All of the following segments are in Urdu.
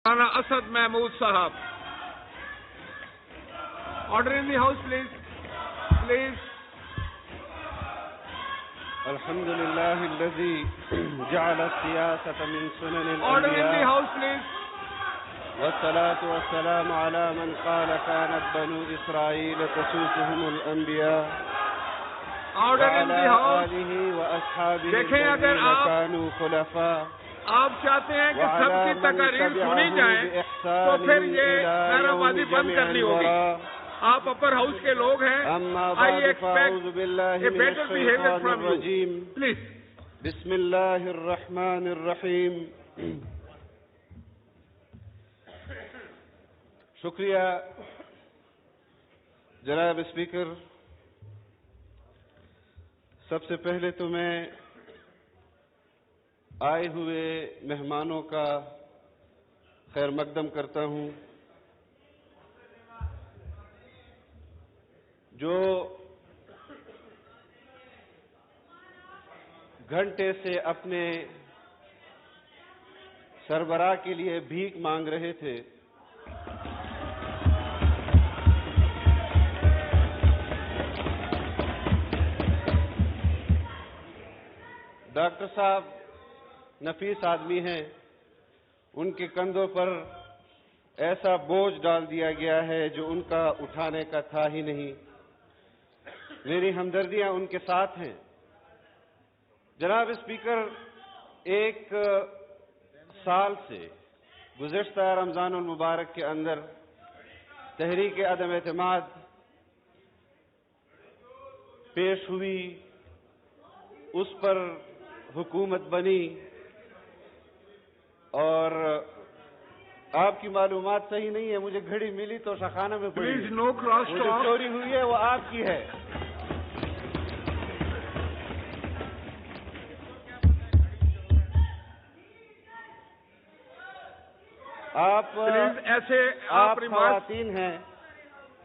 Rana Asad Mahmood Sahab. Order in the house, please. Please. الحمد لله الذي جعل السياسة من سنن الأنبياء. Order in the house, please. والصلاة والسلام على من قال كانت بنو إسرائيل تسوسهم الأنبياء. Order in the house. وعلى آله وأصحابه دیکھیں اگر الذين كانوا خلفاء. آپ چاہتے ہیں کہ سب کی تقاریر سنی جائیں تو پھر یہ نعرہ بازی بند کرنی ہوگی. آپ اپر ہاؤس کے لوگ ہیں. I expect a better behaviour from you please. بسم اللہ الرحمن الرحیم. شکریہ جناب اسپیکر. سب سے پہلے تو میں آئے ہوئے مہمانوں کا خیر مقدم کرتا ہوں جو گھنٹے سے اپنے سربراہ کے لیے بھیک مانگ رہے تھے. ڈاکٹر صاحب نفیس آدمی ہیں. ان کے کندھوں پر ایسا بوجھ ڈال دیا گیا ہے جو ان کا اٹھانے کا تھا ہی نہیں. میری ہمدردیاں ان کے ساتھ ہیں. جناب اسپیکر، ایک سال سے گزشتہ رمضان المبارک کے اندر تحریک عدم اعتماد پیش ہوئی، اس پر حکومت بنی، اور آپ کی معلومات صحیح نہیں ہے. مجھے گھڑی ملی تو شاخانہ میں پڑی. پلیز نو کراس جو چوری ہوئی ہے وہ آپ کی ہے. آپ ایسے آپ خواتین ہیں.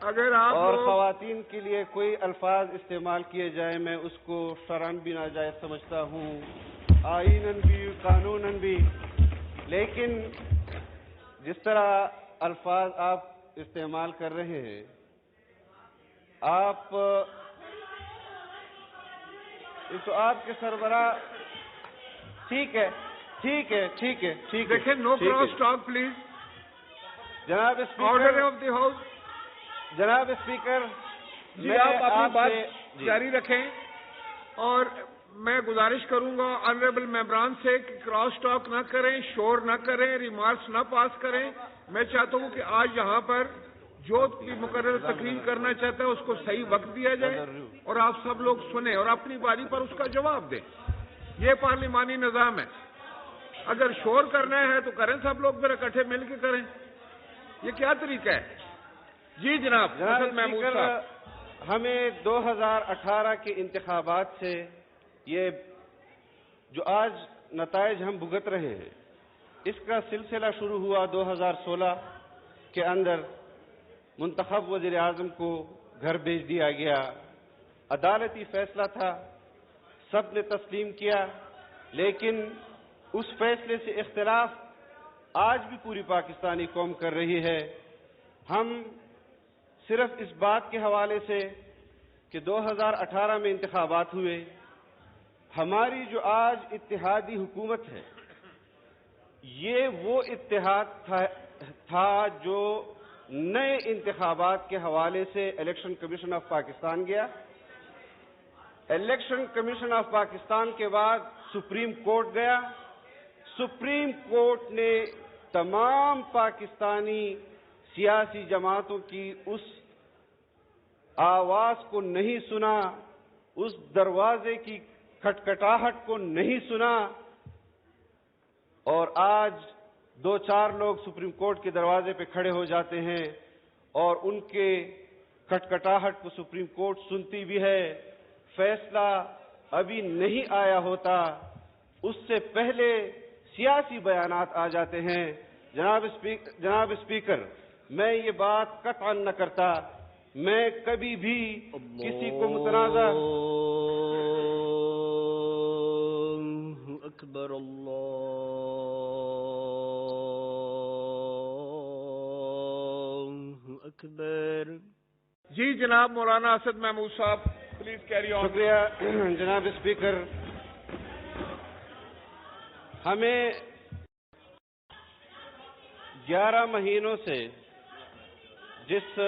اگر آپ اور خواتین کے لیے کوئی الفاظ استعمال کیے جائیں میں اس کو شرعاً بھی ناجائز سمجھتا ہوں، آئیناً بھی، قانوناً بھی. لیکن جس طرح الفاظ آپ استعمال کر رہے ہیں، آپ تو آپ کے سربراہ. ٹھیک ہے ٹھیک ہے ٹھیک ہے ٹھیک ہے. دیکھیں نو کراس ٹاک پلیز. جناب order speaker, of the house. جناب اسپیکر، جی آپ اپنی بات جاری رکھیں، اور میں گزارش کروں گا آنریبل ممبران سے کہ کراس ٹاک نہ کریں، شور نہ کریں، ریمارکس نہ پاس کریں. میں چاہتا ہوں کہ آج یہاں پر جو بھی مقرر تقریر کرنا چاہتا ہے اس کو صحیح وقت دیا جائے اور آپ سب لوگ سنیں اور اپنی باری پر اس کا جواب دیں. یہ پارلیمانی نظام ہے. اگر شور کرنا ہے تو کریں، سب لوگ پھر اکٹھے مل کے کریں. یہ کیا طریقہ ہے؟ جی جناب. جناب محمود اسپیکر، صاحب، ہمیں 2018 کے انتخابات سے یہ جو آج نتائج ہم بھگت رہے ہیں، اس کا سلسلہ شروع ہوا 2016 کے اندر. منتخب وزیر اعظم کو گھر بھیج دیا گیا. عدالتی فیصلہ تھا، سب نے تسلیم کیا. لیکن اس فیصلے سے اختلاف آج بھی پوری پاکستانی قوم کر رہی ہے. ہم صرف اس بات کے حوالے سے کہ 2018 میں انتخابات ہوئے، ہماری جو آج اتحادی حکومت ہے، یہ وہ اتحاد تھا جو نئے انتخابات کے حوالے سے الیکشن کمیشن آف پاکستان گیا. الیکشن کمیشن آف پاکستان کے بعد سپریم کورٹ گیا. سپریم کورٹ نے تمام پاکستانی سیاسی جماعتوں کی اس آواز کو نہیں سنا، اس دروازے کی کھٹکھٹاہٹ کو نہیں سنا، اور آج 2-4 لوگ سپریم کورٹ کے دروازے پہ کھڑے ہو جاتے ہیں اور ان کے کھٹکھٹاہٹ کو سپریم کورٹ سنتی بھی ہے. فیصلہ ابھی نہیں آیا ہوتا، اس سے پہلے سیاسی بیانات آ جاتے ہیں. جناب اسپیکر، میں یہ بات قطعاً نہ کرتا. میں کبھی بھی کسی کو متنازع اکبر اللہ اکبر. جی جناب مولانا اسد محمود صاحب پلیز کیری آن. شکریہ جناب اسپیکر. ہمیں 11 مہینوں سے جس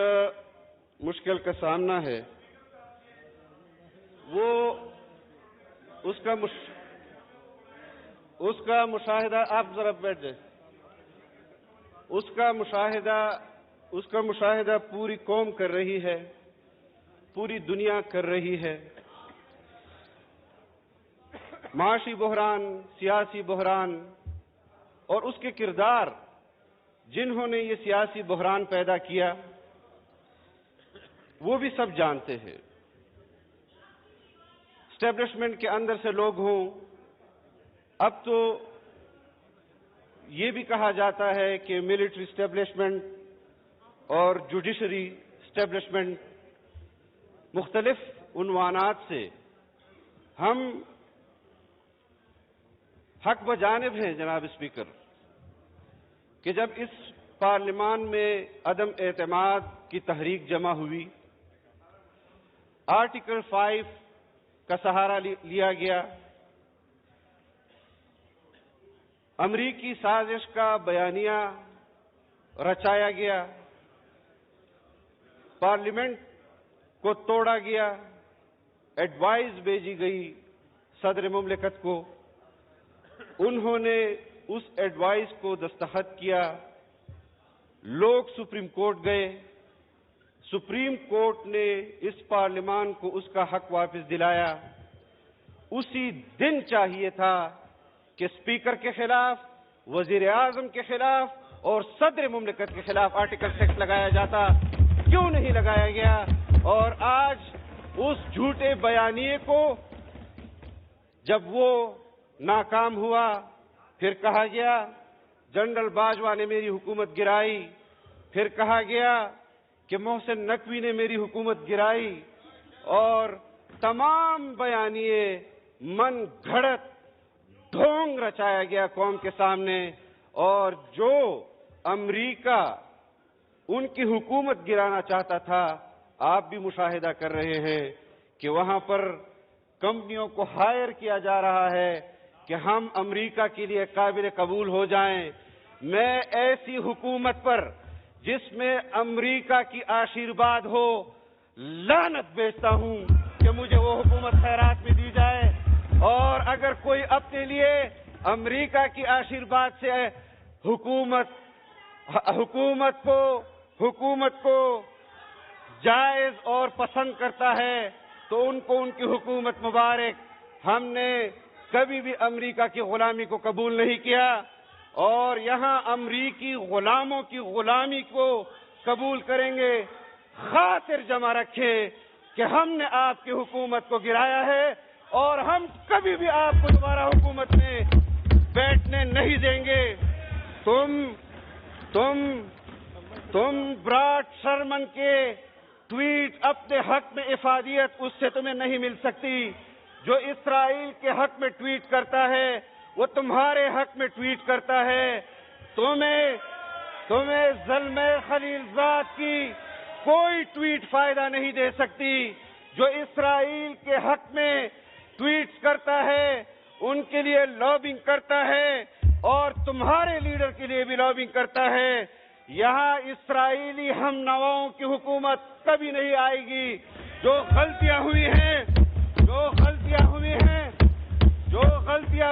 مشکل کا سامنا ہے وہ اس کا مشاہدہ آپ ذرا بیٹھ جائیں. اس کا مشاہدہ پوری قوم کر رہی ہے, پوری دنیا کر رہی ہے. معاشی بحران, سیاسی بحران اور اس کے کردار جنہوں نے یہ سیاسی بحران پیدا کیا وہ بھی سب جانتے ہیں. اسٹیبلشمنٹ کے اندر سے لوگ ہوں, اب تو یہ بھی کہا جاتا ہے کہ ملٹری اسٹیبلشمنٹ اور جوڈیشری اسٹیبلشمنٹ, مختلف عنوانات سے ہم حق بجانب ہیں جناب اسپیکر کہ جب اس پارلیمان میں عدم اعتماد کی تحریک جمع ہوئی, آرٹیکل 5 کا سہارا لیا گیا, امریکی سازش کا بیانیہ رچایا گیا, پارلیمنٹ کو توڑا گیا, ایڈوائز بھیجی گئی صدر مملکت کو, انہوں نے اس ایڈوائز کو دستخط کیا, لوگ سپریم کورٹ گئے, سپریم کورٹ نے اس پارلیمان کو اس کا حق واپس دلایا. اسی دن چاہیے تھا کہ اسپیکر کے خلاف, وزیر اعظم کے خلاف اور صدر مملکت کے خلاف آرٹیکل 6 لگایا جاتا. کیوں نہیں لگایا گیا؟ اور آج اس جھوٹے بیانیے کو جب وہ ناکام ہوا, پھر کہا گیا جنرل باجوہ نے میری حکومت گرائی, پھر کہا گیا کہ محسن نقوی نے میری حکومت گرائی, اور تمام بیانیے من گھڑت ڈھونگ رچایا گیا قوم کے سامنے. اور جو امریکہ ان کی حکومت گرانا چاہتا تھا, آپ بھی مشاہدہ کر رہے ہیں کہ وہاں پر کمپنیوں کو ہائر کیا جا رہا ہے کہ ہم امریکہ کے لیے قابل قبول ہو جائیں. میں ایسی حکومت پر جس میں امریکہ کی آشیرواد ہو لعنت بھیجتا ہوں کہ مجھے وہ حکومت خیرات میں دی جائے. اور اگر کوئی اپنے لیے امریکہ کی آشیرواد سے حکومت کو جائز اور پسند کرتا ہے تو ان کو ان کی حکومت مبارک. ہم نے کبھی بھی امریکہ کی غلامی کو قبول نہیں کیا, اور یہاں امریکی غلاموں کی غلامی کو قبول کریں گے. خاطر جمع رکھیں کہ ہم نے آپ کی حکومت کو گرایا ہے اور ہم کبھی بھی آپ کو دوبارہ حکومت میں بیٹھنے نہیں دیں گے. تم براٹ شرمن کے ٹویٹ اپنے حق میں افادیت اس سے تمہیں نہیں مل سکتی. جو اسرائیل کے حق میں ٹویٹ کرتا ہے وہ تمہارے حق میں ٹویٹ کرتا ہے. تمہیں ظلم خلیلزاد کی کوئی ٹویٹ فائدہ نہیں دے سکتی. جو اسرائیل کے حق میں ٹویٹس کرتا ہے ان کے لیے لابنگ کرتا ہے اور تمہارے لیڈر کے لیے بھی لابنگ کرتا ہے. یہاں اسرائیلی ہم نواؤں کی حکومت کبھی نہیں آئے گی. جو غلطیاں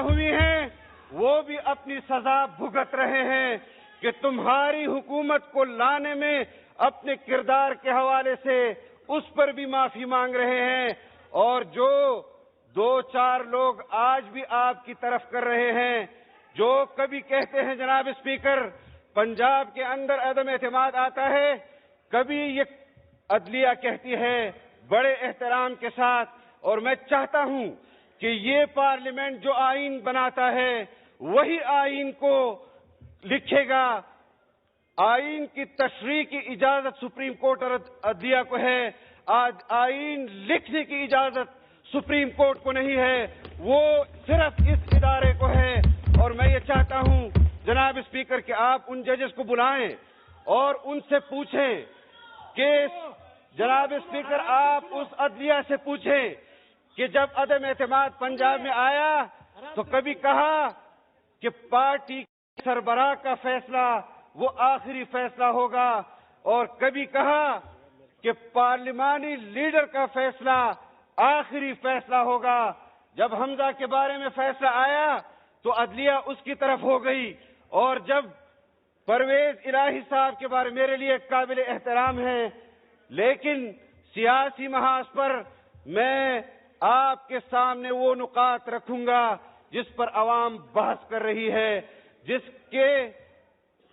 ہوئی ہیں وہ بھی اپنی سزا بھگت رہے ہیں کہ تمہاری حکومت کو لانے میں اپنے کردار کے حوالے سے اس پر بھی معافی مانگ رہے ہیں. اور جو 2-4 لوگ آج بھی آپ کی طرف کر رہے ہیں, جو کبھی کہتے ہیں جناب اسپیکر پنجاب کے اندر عدم اعتماد آتا ہے, کبھی یہ عدلیہ کہتی ہے بڑے احترام کے ساتھ, اور میں چاہتا ہوں کہ یہ پارلیمنٹ جو آئین بناتا ہے وہی آئین کو لکھے گا. آئین کی تشریح کی اجازت سپریم کورٹ اور عدلیہ کو ہے, آج آئین لکھنے کی اجازت سپریم کورٹ کو نہیں ہے, وہ صرف اس ادارے کو ہے. اور میں یہ چاہتا ہوں جناب اسپیکر کہ آپ ان ججز کو بلائیں اور ان سے پوچھیں کہ جناب اسپیکر آپ اس عدلیہ سے پوچھیں کہ جب عدم اعتماد پنجاب میں آیا تو کبھی کہا کہ پارٹی سربراہ کا فیصلہ وہ آخری فیصلہ ہوگا، اور کبھی کہا کہ پارلیمانی لیڈر کا فیصلہ آخری فیصلہ ہوگا۔ جب حمزہ کے بارے میں فیصلہ آیا تو عدلیہ اس کی طرف ہو گئی، اور جب پرویز الہی صاحب کے بارے میرے لیے قابل احترام ہے، لیکن سیاسی محاذ پر میں آپ کے سامنے وہ نکات رکھوں گا جس پر عوام بحث کر رہی ہے، جس کے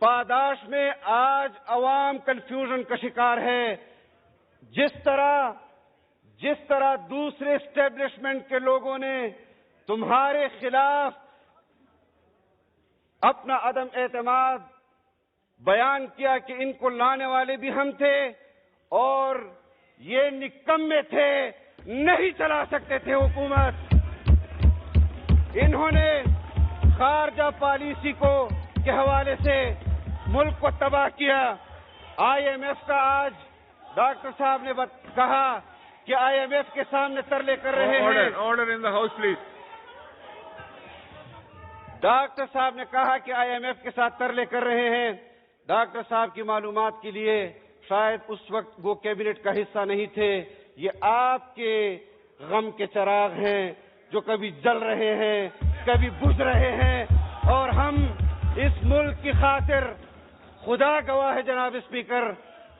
پاداش میں آج عوام کنفیوژن کا شکار ہے۔ جس طرح دوسرے اسٹیبلشمنٹ کے لوگوں نے تمہارے خلاف اپنا عدم اعتماد بیان کیا کہ ان کو لانے والے بھی ہم تھے اور یہ نکمے تھے، نہیں چلا سکتے تھے حکومت، انہوں نے خارجہ پالیسی کے حوالے سے ملک کو تباہ کیا۔ آئی ایم ایف کا آج ڈاکٹر صاحب نے کہا کہ آئی ایم ایف کے سامنے ترلے کر رہے ہیں۔ Order in the house please. Doctor صاحب نے کہا کہ آئی ایم ایف کے ساتھ ترلے کر رہے ہیں۔ ڈاکٹر صاحب کی معلومات کے لیے شاید اس وقت وہ کیبنٹ کا حصہ نہیں تھے، یہ آپ کے غم کے چراغ ہیں جو کبھی جل رہے ہیں کبھی بجھ رہے ہیں، اور ہم اس ملک کی خاطر، خدا گواہ ہے جناب اسپیکر،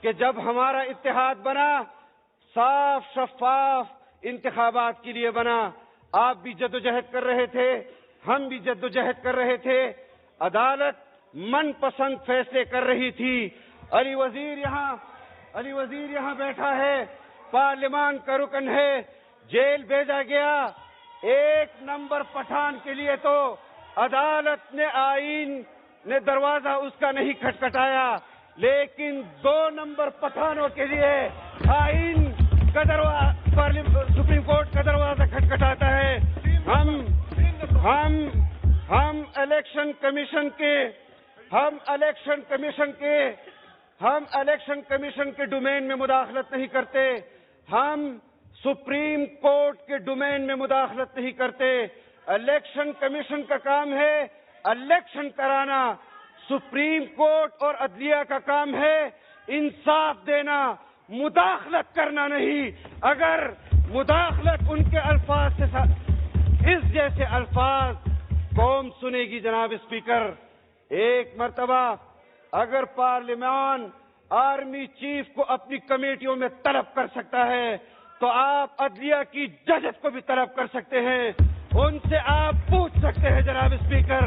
کہ جب ہمارا اتحاد بنا صاف شفاف انتخابات کے لیے بنا، آپ بھی جدوجہد کر رہے تھے، ہم بھی جدوجہد کر رہے تھے، عدالت من پسند فیصلے کر رہی تھی۔ علی وزیر یہاں بیٹھا ہے، پارلیمان کا رکن ہے، جیل بھیجا گیا۔ 1 نمبر پٹھان کے لیے تو عدالت نے آئین نے دروازہ اس کا نہیں کھٹکھٹایا، لیکن 2 نمبر پٹھانوں کے لیے آئین کا سپریم کورٹ کا دروازہ کھٹکھٹاتا ہے۔ ہم الیکشن کمیشن کے ڈومین میں مداخلت نہیں کرتے، ہم سپریم کورٹ کے ڈومین میں مداخلت نہیں کرتے۔ الیکشن کمیشن کا کام ہے الیکشن کرانا، سپریم کورٹ اور عدلیہ کا کام ہے انصاف دینا، مداخلت کرنا نہیں۔ اگر مداخلت ان کے الفاظ سے اس جیسے الفاظ قوم سنے گی جناب اسپیکر، ایک مرتبہ اگر پارلیمان آرمی چیف کو اپنی کمیٹیوں میں طلب کر سکتا ہے تو آپ عدلیہ کی ججز کو بھی طلب کر سکتے ہیں۔ ان سے آپ پوچھ سکتے ہیں جناب اسپیکر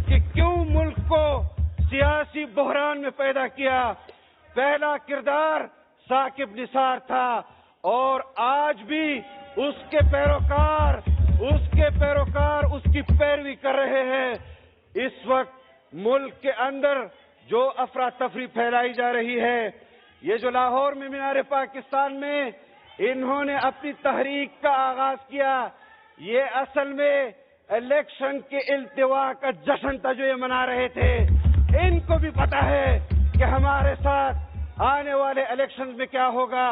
کہ کیوں ملک کو سیاسی بحران میں پیدا کیا۔ پہلا کردار ثاقب نثار تھا، اور آج بھی اس کے پیروکار اس کی پیروی کر رہے ہیں۔ اس وقت ملک کے اندر جو افراتفری پھیلائی جا رہی ہے، یہ جو لاہور میں مینار پاکستان میں انہوں نے اپنی تحریک کا آغاز کیا، یہ اصل میں الیکشن کے التوا کا جشن تھا جو یہ منا رہے تھے۔ ان کو بھی پتا ہے کہ ہمارے ساتھ آنے والے الیکشن میں کیا ہوگا۔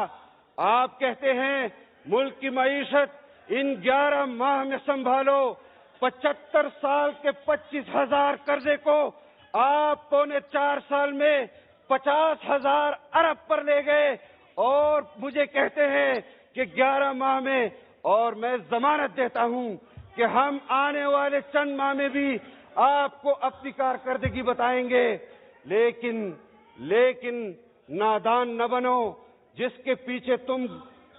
آپ کہتے ہیں ملک کی معیشت ان 11 ماہ میں سنبھالو، 75 سال کے 25,000 قرضے کو آپ 3.25 سال میں 50,000 ارب پر لے گئے، اور مجھے کہتے ہیں کہ 11 ماہ میں، اور میں ضمانت دیتا ہوں کہ ہم آنے والے چند ماہ میں بھی آپ کو اپنی کارکردگی بتائیں گے۔ لیکن نادان نہ بنو، جس کے پیچھے تم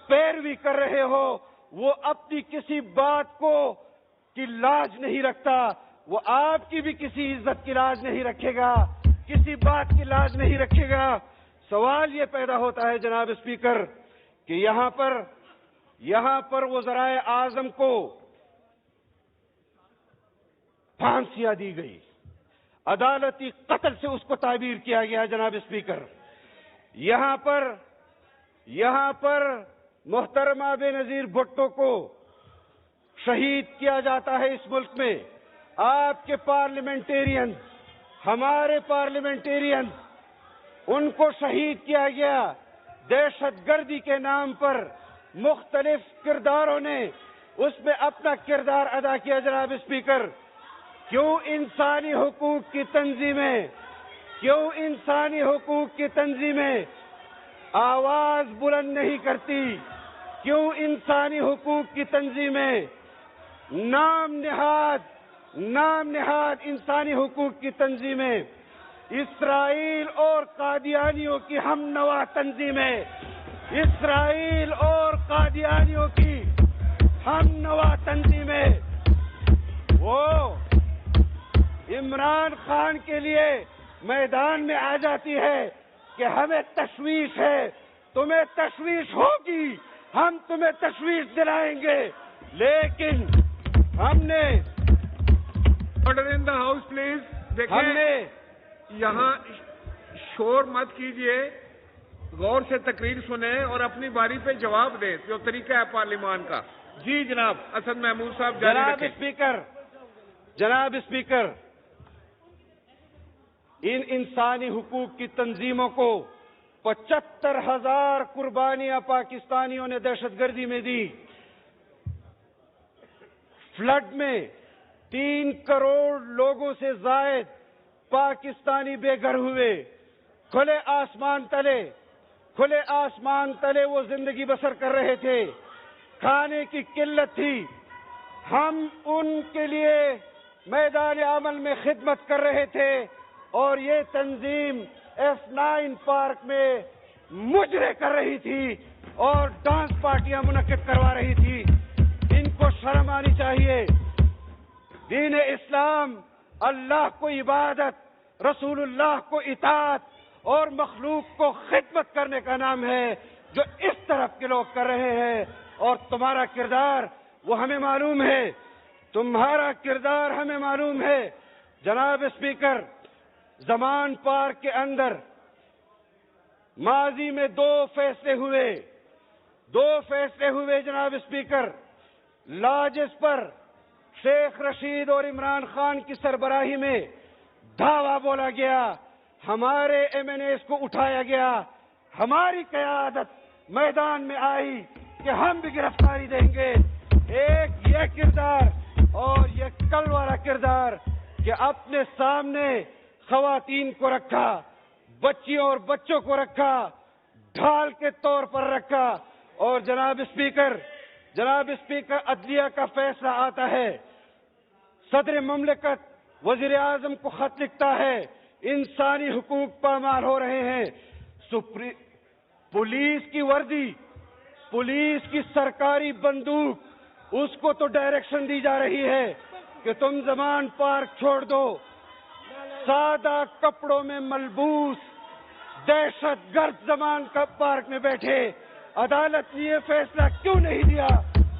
پیروی کر رہے ہو وہ اپنی کسی بات کی لاج نہیں رکھتا، وہ آپ کی بھی کسی عزت کی لاج نہیں رکھے گا، کسی بات کی لاج نہیں رکھے گا۔ سوال یہ پیدا ہوتا ہے جناب اسپیکر کہ یہاں پر وزرائے اعظم کو پھانسیاں دی گئی، عدالتی قتل سے اس کو تعبیر کیا گیا جناب اسپیکر۔ یہاں پر محترمہ بےنظیر بھٹو کو شہید کیا جاتا ہے اس ملک میں۔ آپ کے پارلیمنٹیرین، ہمارے پارلیمنٹیرین، ان کو شہید کیا گیا۔ دہشت گردی کے نام پر مختلف کرداروں نے اس میں اپنا کردار ادا کیا. جناب اسپیکر، کیوں انسانی حقوق کی تنظیمیں آواز بلند نہیں کرتی؟ کیوں انسانی حقوق کی تنظیمیں نام نہاد انسانی حقوق کی تنظیمیں اسرائیل اور قادیانیوں کی ہم نوا تنظیمیں وہ عمران خان کے لیے میدان میں آ جاتی ہے کہ ہمیں تشویش ہے، تمہیں تشویش ہوگی، ہم تمہیں تشویش دلائیں گے، لیکن ہم نے order in the house please. دیکھیں، یہاں شور مت کیجئے، غور سے تقریر سنیں اور اپنی باری پہ جواب دیں جو طریقہ ہے پارلیمان کا. جی جناب اسد محمود صاحب جاری رکھیں. جناب اسپیکر، ان انسانی حقوق کی تنظیموں کو 75,000 قربانیاں پاکستانیوں نے دہشت گردی میں دی. فلڈ میں 3 کروڑ لوگوں سے زائد پاکستانی بے گھر ہوئے. کھلے آسمان تلے وہ زندگی بسر کر رہے تھے، کھانے کی قلت تھی. ہم ان کے لیے میدان عمل میں خدمت کر رہے تھے اور یہ تنظیم F9 پارک میں مجرے کر رہی تھی اور ڈانس پارٹیاں منعقد کروا رہی تھی. ان کو شرم آنی چاہیے. دین اسلام اللہ کو عبادت، رسول اللہ کو اطاعت اور مخلوق کو خدمت کرنے کا نام ہے، جو اس طرف کے لوگ کر رہے ہیں. اور تمہارا کردار وہ ہمیں معلوم ہے، تمہارا کردار ہمیں معلوم ہے. جناب اسپیکر، زمان پارک کے اندر ماضی میں 2 فیصلے ہوئے جناب اسپیکر. لاجز پر شیخ رشید اور عمران خان کی سربراہی میں دعویٰ بولا گیا، ہمارے MNAs کو اٹھایا گیا، ہماری قیادت میدان میں آئی کہ ہم بھی گرفتاری دیں گے. ایک یہ کردار اور یہ کل والا کردار کہ اپنے سامنے خواتین کو رکھا، بچیوں اور بچوں کو رکھا، ڈھال کے طور پر رکھا. اور جناب اسپیکر عدلیہ کا فیصلہ آتا ہے، صدر مملکت وزیر اعظم کو خط لکھتا ہے، انسانی حقوق پامال ہو رہے ہیں. پولیس کی وردی، پولیس کی سرکاری بندوق، اس کو تو ڈائریکشن دی جا رہی ہے کہ تم زمان پارک چھوڑ دو. سادہ کپڑوں میں ملبوس دہشت گرد زمان کا پارک میں بیٹھے. عدالت نے یہ فیصلہ کیوں نہیں دیا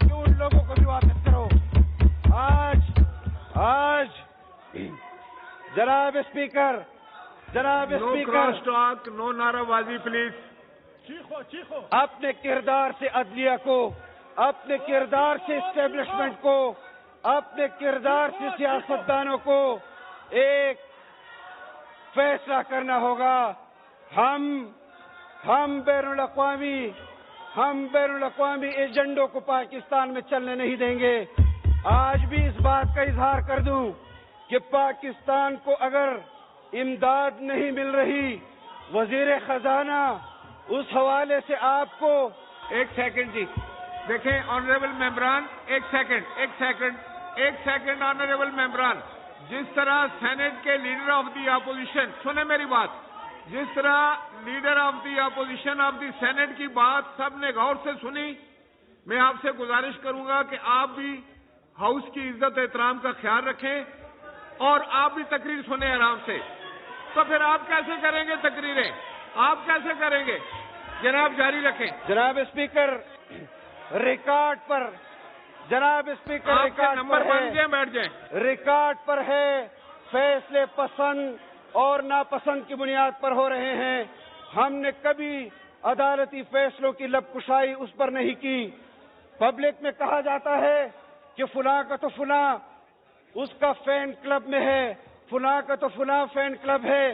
کہ ان لوگوں کو بھی واپس کرو؟ آج جناب اسپیکر نو کراس ٹاک، نو نعرہ بازی پلیز. اپنے کردار سے عدلیہ کو، اپنے کردار سے اسٹیبلشمنٹ کو، اپنے کردار سے سیاستدانوں کو ایک فیصلہ کرنا ہوگا. ہم بین الاقوامی ایجنڈوں کو پاکستان میں چلنے نہیں دیں گے. آج بھی اس بات کا اظہار کر دوں کہ پاکستان کو اگر امداد نہیں مل رہی، وزیر خزانہ اس حوالے سے آپ کو ایک سیکنڈ جی دیکھیں آنریبل ممبران، ایک سیکنڈ آنریبل ممبران. جس طرح سینٹ کے لیڈر آف دی اپوزیشن، سنیں میری بات، جس طرح leader of the opposition of the senate کی بات سب نے غور سے سنی، میں آپ سے گزارش کروں گا کہ آپ بھی ہاؤس کی عزت احترام کا خیال رکھیں اور آپ بھی تقریر سنیں آرام سے. تو پھر آپ کیسے کریں گے تقریریں؟ آپ کیسے کریں گے؟ جناب جاری رکھیں. جناب اسپیکر ریکارڈ پر نمبر بن جائیں، بیٹھ جائیں. ریکارڈ پر ہے، فیصلے پسند اور ناپسند کی بنیاد پر ہو رہے ہیں. ہم نے کبھی عدالتی فیصلوں کی لب کشائی اس پر نہیں کی. پبلک میں کہا جاتا ہے کہ فلاں کا تو فلاں اس کا فین کلب میں ہے، فلاں کا تو فلاں فین کلب ہے.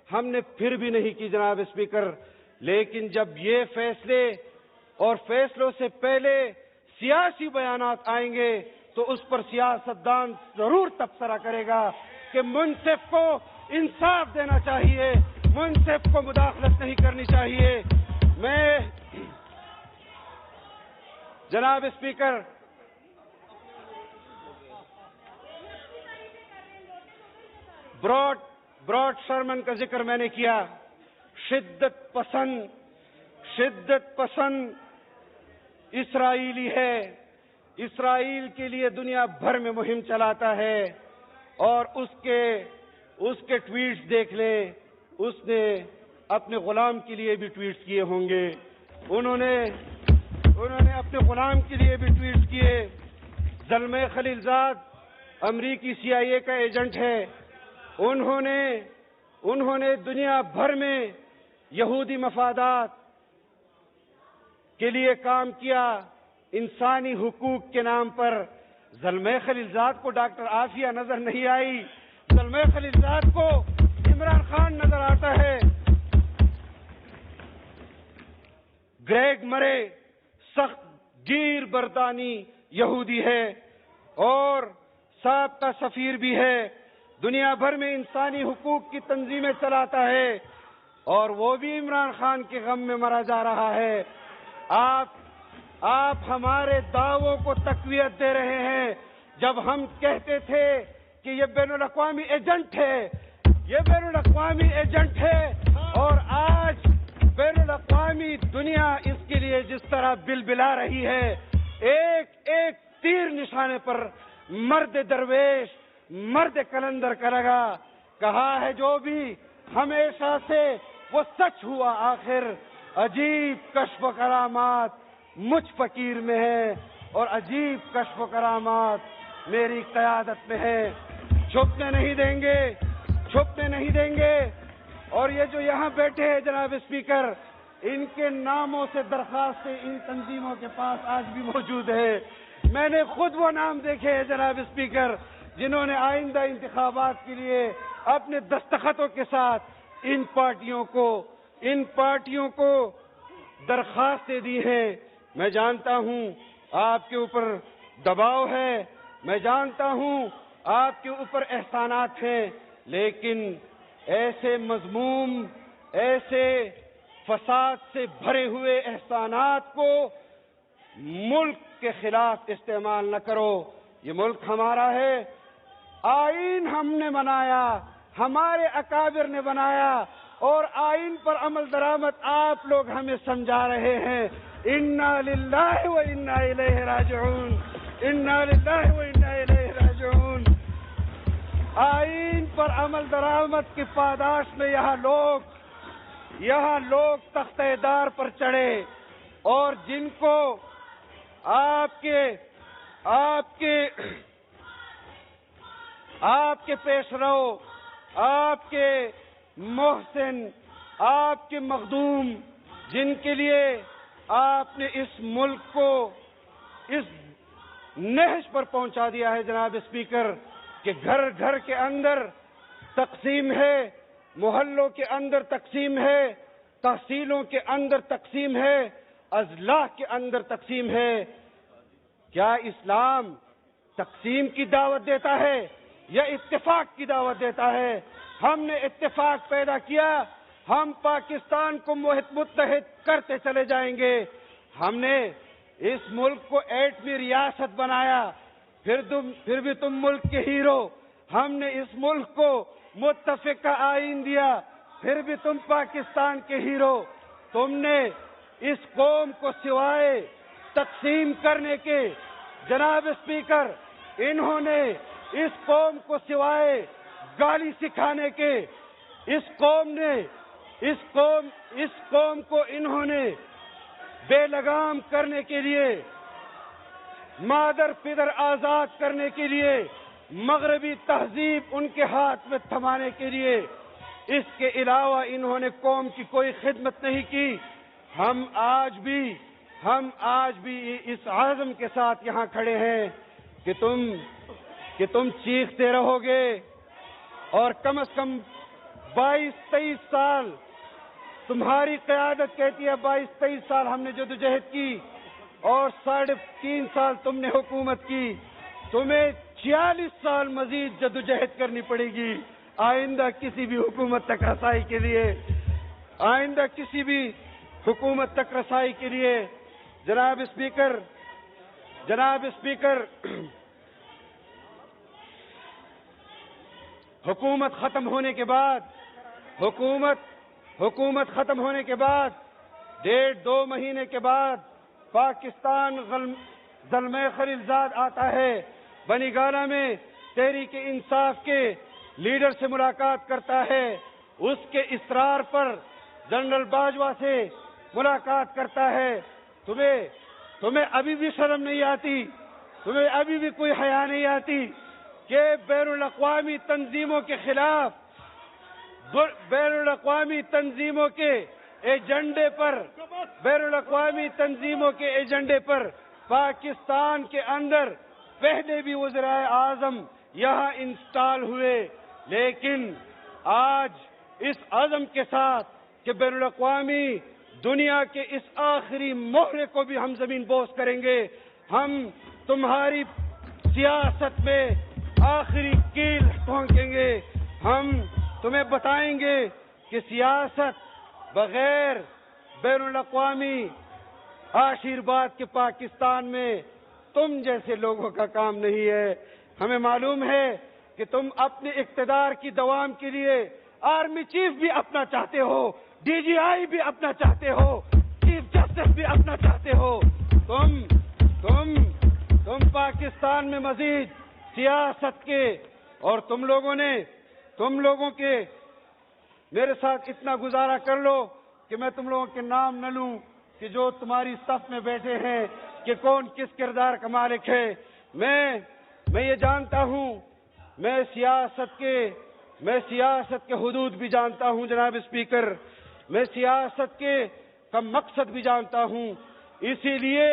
ہم نے پھر بھی نہیں کی جناب اسپیکر. لیکن جب یہ فیصلے اور فیصلوں سے پہلے سیاسی بیانات آئیں گے تو اس پر سیاستدان ضرور تبصرہ کرے گا کہ منصف کو انصاف دینا چاہیے، منصف کو مداخلت نہیں کرنی چاہیے۔ میں جناب اسپیکر، براڈ شرمن کا ذکر میں نے کیا۔ شدت پسند اسرائیلی ہے، اسرائیل کے لیے دنیا بھر میں مہم چلاتا ہے، اور اس کے ٹویٹس دیکھ لیں، اس نے اپنے غلام کے لیے بھی ٹویٹس کیے ہوں گے، انہوں نے اپنے غلام کے لیے بھی ٹویٹس کیے۔ زلمے خلیلزاد امریکی CIA کا ایجنٹ ہے، انہوں نے دنیا بھر میں یہودی مفادات کے لیے کام کیا، انسانی حقوق کے نام پر۔ زلمے خلیلزاد کو ڈاکٹر عافیہ نظر نہیں آئی، زلمے خلیلزاد کو عمران خان نظر آتا ہے۔ گریگ مرے سخت گیر برطانوی یہودی ہے اور سابقہ سفیر بھی ہے، دنیا بھر میں انسانی حقوق کی تنظیمیں چلاتا ہے، اور وہ بھی عمران خان کے غم میں مرا جا رہا ہے۔ آپ ہمارے دعووں کو تقویت دے رہے ہیں، جب ہم کہتے تھے کہ یہ بین الاقوامی ایجنٹ ہے، یہ بین الاقوامی ایجنٹ ہے، اور آج بین الاقوامی دنیا اس کے لیے جس طرح بل بلا رہی ہے، ایک ایک تیر نشانے پر مرد درویش، مرد کلندر کرے گا۔ کہا ہے جو بھی ہمیشہ سے وہ سچ ہوا آخر، عجیب کشف و کرامات مجھ فقیر میں ہے، اور عجیب کشف و کرامات میری قیادت میں ہے۔ چھپنے نہیں دیں گے۔ اور یہ جو یہاں بیٹھے ہیں جناب اسپیکر، ان کے ناموں سے درخواستیں ان تنظیموں کے پاس آج بھی موجود ہے۔ میں نے خود وہ نام دیکھے ہیں جناب اسپیکر، جنہوں نے آئندہ انتخابات کے لیے اپنے دستخطوں کے ساتھ ان پارٹیوں کو درخواستیں دی ہیں۔ میں جانتا ہوں آپ کے اوپر دباؤ ہے، میں جانتا ہوں آپ کے اوپر احسانات ہیں، لیکن ایسے مذموم، ایسے فساد سے بھرے ہوئے احسانات کو ملک کے خلاف استعمال نہ کرو۔ یہ ملک ہمارا ہے، آئین ہم نے بنایا، ہمارے اکابر نے بنایا، اور آئین پر عمل درآمد آپ لوگ ہمیں سمجھا رہے ہیں۔ انا للہ و انا الیہ راجعون، انا للہ و انا الیہ راجعون۔ آئین پر عمل درآمد کی پاداش میں یہاں لوگ تختہ دار پر چڑھے، اور جن کو آپ کے پیش رو، آپ کے محسن، آپ کے مخدوم، جن کے لیے آپ نے اس ملک کو اس نہج پر پہنچا دیا ہے جناب اسپیکر، کہ گھر گھر کے اندر تقسیم ہے، محلوں کے اندر تقسیم ہے، تحصیلوں کے اندر تقسیم ہے، اضلاع کے اندر تقسیم ہے۔ کیا اسلام تقسیم کی دعوت دیتا ہے یا اتفاق کی دعوت دیتا ہے؟ ہم نے اتفاق پیدا کیا، ہم پاکستان کو متحد کرتے چلے جائیں گے۔ ہم نے اس ملک کو ایٹمی ریاست بنایا، پھر بھی تم ملک کے ہیرو۔ ہم نے اس ملک کو متفقہ آئین دیا، پھر بھی تم پاکستان کے ہیرو۔ تم نے اس قوم کو سوائے تقسیم کرنے کے، جناب اسپیکر، انہوں نے اس قوم کو سوائے گالی سکھانے کے، اس قوم کو انہوں نے بے لگام کرنے کے لیے، مادر پدر آزاد کرنے کے لیے، مغربی تہذیب ان کے ہاتھ میں تھمانے کے لیے، اس کے علاوہ انہوں نے قوم کی کوئی خدمت نہیں کی۔ ہم آج بھی اس عزم کے ساتھ یہاں کھڑے ہیں کہ تم چیختے رہو گے، اور کم از کم 22-23 سال تمہاری قیادت کہتی ہے 22-23 سال ہم نے جدوجہد کی اور 3.5 سال تم نے حکومت کی، تمہیں 46 سال مزید جدوجہد کرنی پڑے گی آئندہ کسی بھی حکومت تک رسائی کے لیے، آئندہ کسی بھی حکومت تک رسائی کے لیے۔ جناب اسپیکر، حکومت ختم ہونے کے بعد 1.5-2 مہینے کے بعد پاکستان زلمے خلیلزاد آتا ہے، بنی گالا میں تحریک انصاف کے لیڈر سے ملاقات کرتا ہے، اس کے اصرار پر جنرل باجوہ سے ملاقات کرتا ہے۔ تمہیں ابھی بھی شرم نہیں آتی، تمہیں ابھی بھی کوئی حیا نہیں آتی کہ بین الاقوامی تنظیموں کے خلاف، بین الاقوامی تنظیموں کے ایجنڈے پر پاکستان کے اندر پہلے بھی وزرائے اعظم یہاں انسٹال ہوئے، لیکن آج اس عزم کے ساتھ کہ بین الاقوامی دنیا کے اس آخری مہرے کو بھی ہم زمین بوس کریں گے، ہم تمہاری سیاست میں آخری کیل ٹھونکیں گے، ہم تمہیں بتائیں گے کہ سیاست بغیر بین الاقوامی آشیرواد کے پاکستان میں تم جیسے لوگوں کا کام نہیں ہے۔ ہمیں معلوم ہے کہ تم اپنے اقتدار کی دوام کے لیے آرمی چیف بھی اپنا چاہتے ہو، ڈی جی آئی بھی اپنا چاہتے ہو، چیف جسٹس بھی اپنا چاہتے ہو۔ تم پاکستان میں مزید سیاست کے، اور تم لوگوں کے میرے ساتھ اتنا گزارا کر لو کہ میں تم لوگوں کے نام نہ لوں کہ جو تمہاری صف میں بیٹھے ہیں کہ کون کس کردار کا مالک ہے۔ میں یہ جانتا ہوں، میں سیاست کے حدود بھی جانتا ہوں جناب اسپیکر، میں سیاست کا مقصد بھی جانتا ہوں، اسی لیے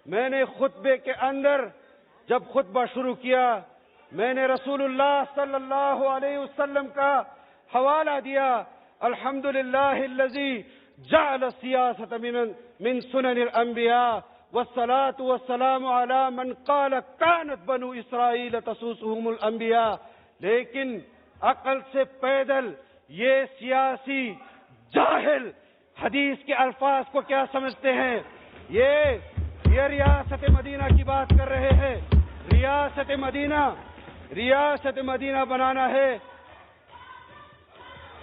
میں نے خطبے کے اندر جب خطبہ شروع کیا میں نے رسول اللہ صلی اللہ علیہ وسلم کا حوالہ دیا، الحمدللہ الذی جعل السیاست من سنن الانبیاء والصلاة والسلام علی من قال کانت بنو اسرائیل تسوسهم الانبیاء۔ لیکن عقل سے پیدل یہ سیاسی جاہل حدیث کے الفاظ کو کیا سمجھتے ہیں؟ یہ ریاست مدینہ کی بات کر رہے ہیں۔ ریاست مدینہ بنانا ہے،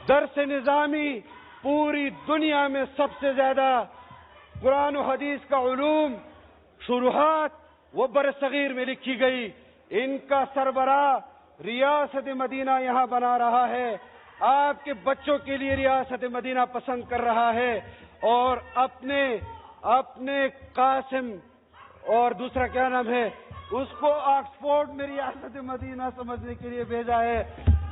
درس نظامی پوری دنیا میں سب سے زیادہ قرآن و حدیث کا علوم شروحات وہ برصغیر میں لکھی گئی، ان کا سربراہ ریاست مدینہ یہاں بنا رہا ہے، آپ کے بچوں کے لیے ریاست مدینہ پسند کر رہا ہے، اور اپنے قاسم اور دوسرا کیا نام ہے اس کو آکسفورڈ میں ریاست مدینہ سمجھنے کے لیے بھیجا ہے۔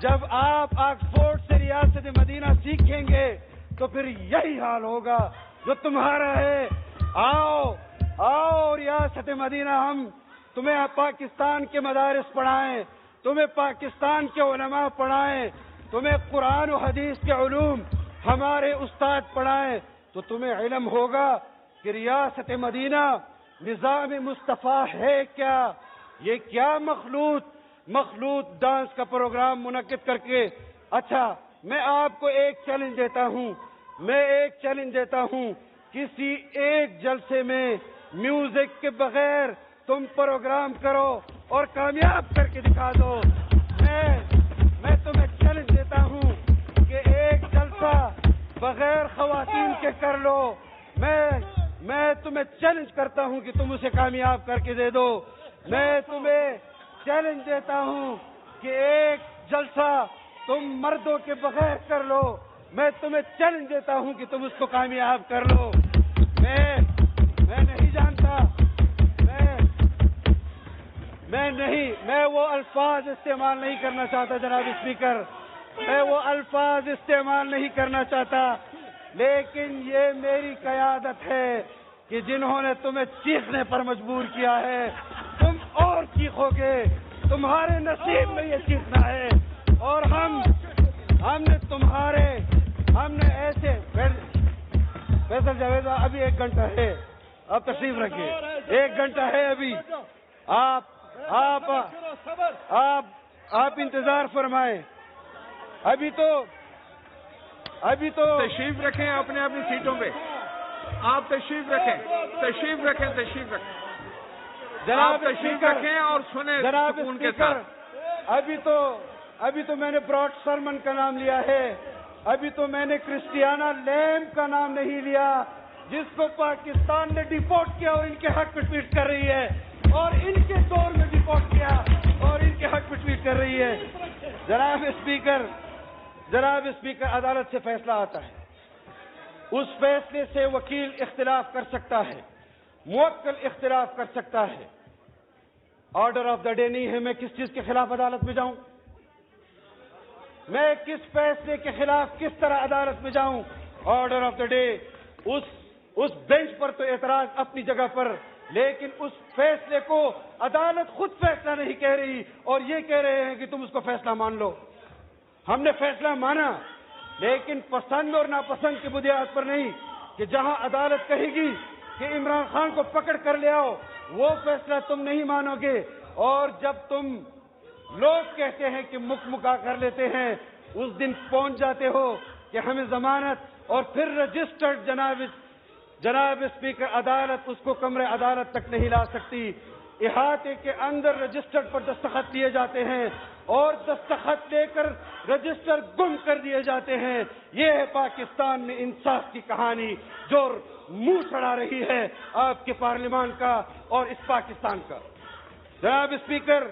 جب آپ آکسفورڈ سے ریاست مدینہ سیکھیں گے تو پھر یہی حال ہوگا جو تمہارا ہے۔ آؤ ریاست مدینہ، ہم تمہیں پاکستان کے مدارس پڑھائیں، تمہیں پاکستان کے علماء پڑھائیں، تمہیں قرآن و حدیث کے علوم ہمارے استاد پڑھائیں، تو تمہیں علم ہوگا کہ ریاست مدینہ نظام مصطفیٰ ہے کیا۔ یہ کیا مخلوط ڈانس کا پروگرام منعقد کر کے۔ اچھا، میں آپ کو ایک چیلنج دیتا ہوں، کسی ایک جلسے میں میوزک کے بغیر تم پروگرام کرو اور کامیاب کر کے دکھا دو۔ میں تمہیں چیلنج دیتا ہوں کہ ایک جلسہ بغیر خواتین کے کر لو۔ میں تمہیں چیلنج کرتا ہوں کہ تم اسے کامیاب کر کے دے دو۔ میں تمہیں چیلنج دیتا ہوں کہ ایک جلسہ تم مردوں کے بغیر کر لو۔ میں تمہیں چیلنج دیتا ہوں کہ تم اس کو کامیاب کر لو۔ میں نہیں جانتا، میں وہ الفاظ استعمال نہیں کرنا چاہتا جناب اسپیکر، میں وہ الفاظ استعمال نہیں کرنا چاہتا، لیکن یہ میری قیادت ہے کہ جنہوں نے تمہیں چیخنے پر مجبور کیا ہے تم اور چیخو گے، تمہارے نصیب میں یہ چیخنا ہے۔ اور ہم نے ایسے ڈاکٹر جاوید صاحب ابھی 1 گھنٹہ ہے, آپ تشریف رکھیے, 1 گھنٹہ ہے ابھی, آپ انتظار فرمائیں. ابھی تو تشریف رکھیں اپنے اپنی سیٹوں پہ, آپ تشریف رکھیں جناب تشریف رکھیں اور سنیں سکون کے ساتھ. ابھی تو میں نے براڈ سرمن کا نام لیا ہے, ابھی تو میں نے کرسٹیانا لیم کا نام نہیں لیا, جس کو پاکستان نے ڈیپورٹ کیا اور ان کے حق پہ ٹویٹ کر رہی ہے, اور ان کے دور میں ڈیپورٹ کیا اور ان کے حق پہ ٹویٹ کر رہی ہے. جناب اسپیکر, عدالت سے فیصلہ آتا ہے, اس فیصلے سے وکیل اختلاف کر سکتا ہے, موکل اختلاف کر سکتا ہے. آرڈر آف دا ڈے نہیں ہے, میں کس چیز کے خلاف عدالت میں جاؤں, میں کس فیصلے کے خلاف کس طرح عدالت میں جاؤں. آرڈر آف دا ڈے, اس بینچ پر تو اعتراض اپنی جگہ پر, لیکن اس فیصلے کو عدالت خود فیصلہ نہیں کہہ رہی اور یہ کہہ رہے ہیں کہ تم اس کو فیصلہ مان لو. ہم نے فیصلہ مانا, لیکن پسند اور ناپسند کی بنیاد پر نہیں, کہ جہاں عدالت کہے گی کہ عمران خان کو پکڑ کر لے آؤ, وہ فیصلہ تم نہیں مانو گے. اور جب تم لوگ کہتے ہیں کہ مکا کر لیتے ہیں, اس دن پہنچ جاتے ہو کہ ہمیں ضمانت, اور پھر رجسٹرڈ جناب اسپیکر عدالت اس کو کمرے عدالت تک نہیں لا سکتی. احاطے کے اندر رجسٹر پر دستخط دیے جاتے ہیں اور دستخط لے کر رجسٹر گم کر دیے جاتے ہیں. یہ ہے پاکستان میں انصاف کی کہانی جو منہ چڑھا رہی ہے آپ کے پارلیمان کا اور اس پاکستان کا. جناب اسپیکر,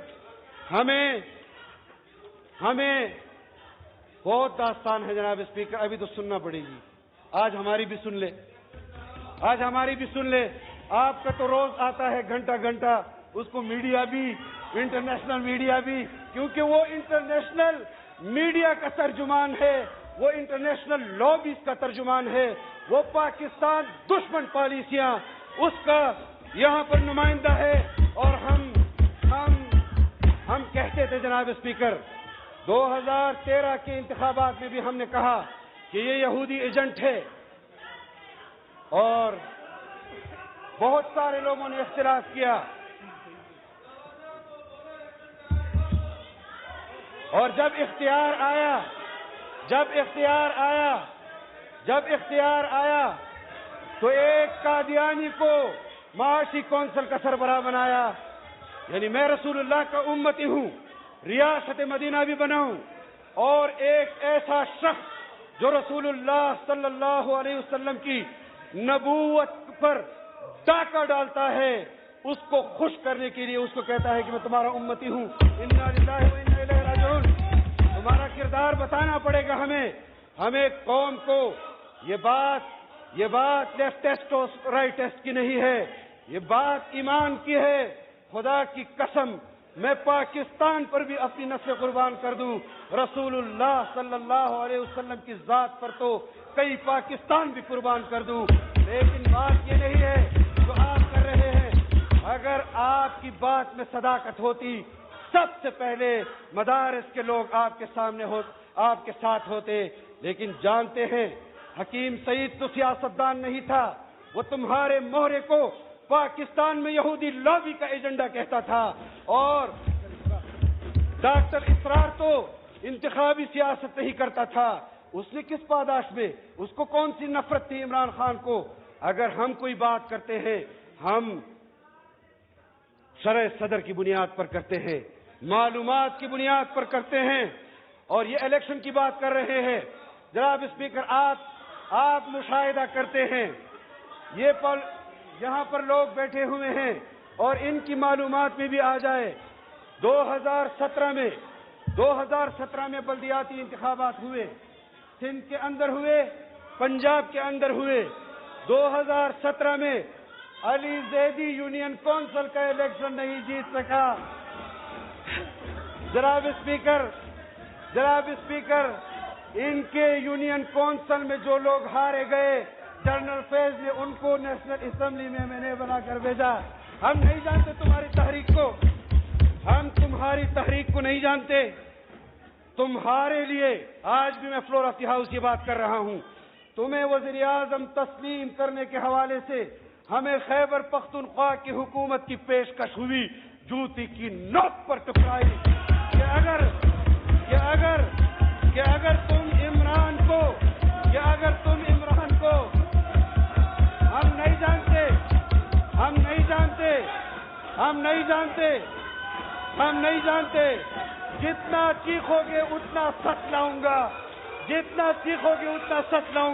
ہمیں بہت داستان ہے جناب اسپیکر, ابھی تو سننا پڑے گی. آج ہماری بھی سن لے. آپ کا تو روز آتا ہے گھنٹہ, اس کو میڈیا بھی, انٹرنیشنل میڈیا بھی, کیونکہ وہ انٹرنیشنل میڈیا کا ترجمان ہے, وہ انٹرنیشنل لابیز کا ترجمان ہے, وہ پاکستان دشمن پالیسیاں اس کا یہاں پر نمائندہ ہے. اور ہم کہتے تھے جناب اسپیکر, 2013 کے انتخابات میں بھی ہم نے کہا کہ یہ یہودی ایجنٹ ہے, اور بہت سارے لوگوں نے اختلاف کیا, اور جب اختیار آیا تو ایک قادیانی کو معاشی کونسل کا سربراہ بنایا. یعنی میں رسول اللہ کا امتی ہوں, ریاست مدینہ بھی بناؤں, اور ایک ایسا شخص جو رسول اللہ صلی اللہ علیہ وسلم کی نبوت پر ڈاکہ ڈالتا ہے, اس کو خوش کرنے کے لیے اس کو کہتا ہے کہ میں تمہارا امتی ہوں. انا للہ و انا الیہ راجعون. تمہارا کردار بتانا پڑے گا ہمیں قوم کو. یہ بات لیفٹ ٹیسٹ اور رائٹ ٹیسٹ کی نہیں ہے, یہ بات ایمان کی ہے. خدا کی قسم, میں پاکستان پر بھی اپنی نسل قربان کر دوں, رسول اللہ صلی اللہ علیہ وسلم کی ذات پر تو کئی پاکستان بھی قربان کر دوں. لیکن بات یہ نہیں ہے جو آپ کر رہے ہیں. اگر آپ کی بات میں صداقت ہوتی, سب سے پہلے مدارس کے لوگ آپ کے ساتھ ہوتے. لیکن جانتے ہیں حکیم سعید تو سیاستدان نہیں تھا, وہ تمہارے مہرے کو پاکستان میں یہودی لابی کا ایجنڈا کہتا تھا, اور ڈاکٹر اسرار تو انتخابی سیاست نہیں کرتا تھا. اس نے کس پاداش میں, اس کو کون سی نفرت تھی عمران خان کو. اگر ہم کوئی بات کرتے ہیں, ہم شرع صدر کی بنیاد پر کرتے ہیں, معلومات کی بنیاد پر کرتے ہیں, اور یہ الیکشن کی بات کر رہے ہیں. جناب اسپیکر, آپ مشاہدہ کرتے ہیں, یہاں پر لوگ بیٹھے ہوئے ہیں اور ان کی معلومات میں بھی آ جائے. 2017 میں بلدیاتی انتخابات ہوئے, سندھ کے اندر ہوئے, پنجاب کے اندر ہوئے. 2017 میں علی زیدی یونین کونسل کا الیکشن نہیں جیت سکا. جناب اسپیکر, ان کے یونین کونسل میں جو لوگ ہارے گئے, جنرل فیض نے ان کو نیشنل اسمبلی میں نے بنا کر بھیجا. ہم نہیں جانتے تمہاری تحریک کو نہیں جانتے. تمہارے لیے آج بھی میں فلور آف دی ہاؤس یہ بات کر رہا ہوں, تمہیں وزیر اعظم تسلیم کرنے کے حوالے سے ہمیں خیبر پختونخوا کی حکومت کی پیشکش ہوئی، جوتی کی نوک پر ٹکرائی کہ اگر تم عمران کو ہم نہیں جانتے جتنا چیخو گے اتنا سچ لاؤں